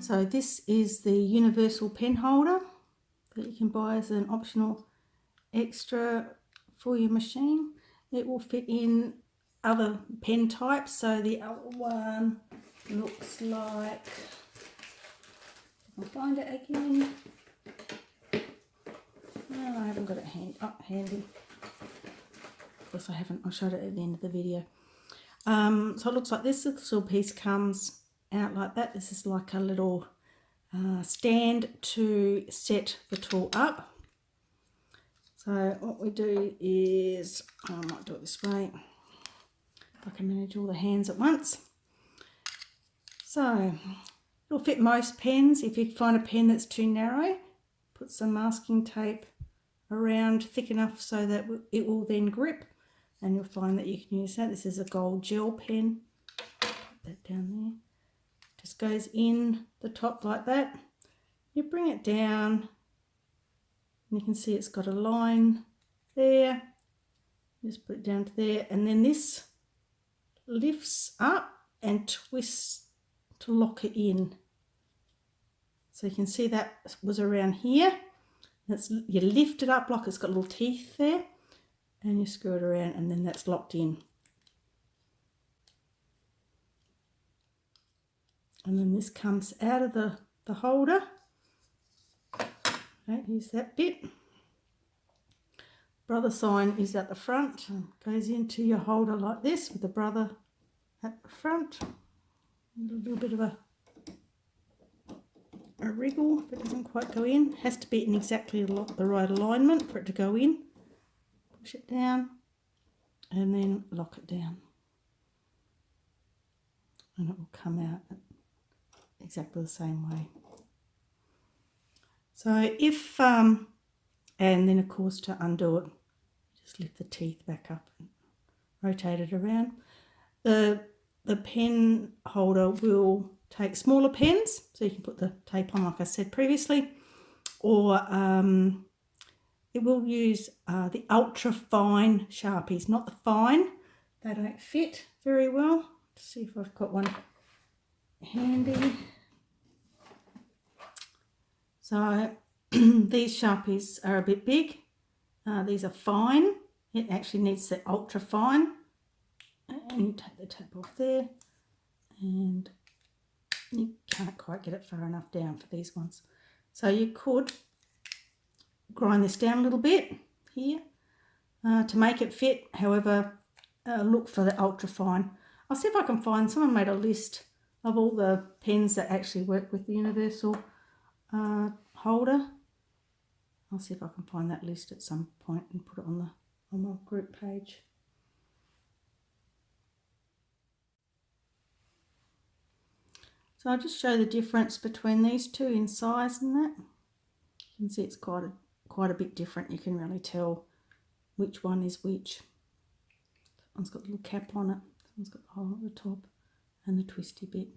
So this is the universal pen holder that you can buy as an optional extra for your machine. It will fit in other pen types. So the other one looks like, I'll find it again. No, I haven't got it handy. Of course I haven't, I showed it at the end of the video. So it looks like this little piece comes out like that. This is like a little stand to set the tool up. So what we do is, I might do it this way, if I can manage all the hands at once. So it'll fit most pens. If you find a pen that's too narrow, put some masking tape around thick enough so that it will then grip, and you'll find that you can use that. This is a gold gel pen. Put that down there. Just goes in the top like that. You bring it down, and you can see it's got a line there. Just put it down to there, and then this lifts up and twists to lock it in. So you can see that was around here. You lift it up like it's got little teeth there, and you screw it around, and then that's locked in. And then this comes out of the holder. Okay, here's that bit. Brother sign is at the front and goes into your holder like this with the brother at the front. A little bit of a wriggle if it doesn't quite go in. Has to be in exactly the right alignment for it to go in. Push it down and then lock it down. And it will come out exactly the same way. So if, and then of course to undo it, just lift the teeth back up and rotate it around. The pen holder will take smaller pens, so you can put the tape on like I said previously, or it will use the ultra fine Sharpies, not the fine. They don't fit very well. Let's see if I've got one handy. So these Sharpies are a bit big. These are fine. It actually needs the ultra fine. And you take the tape off there, and you can't quite get it far enough down for these ones. So you could grind this down a little bit here to make it fit. However, look for the ultra fine. I'll see if I can find, someone made a list of all the pens that actually work with the universal holder. I'll see if I can find that list at some point and put it on my group page. So I'll just show the difference between these two in size and that. You can see it's quite a bit different. You can really tell which one is which. That one's got a little cap on it. That one's got the hole at the top and the twisty bit.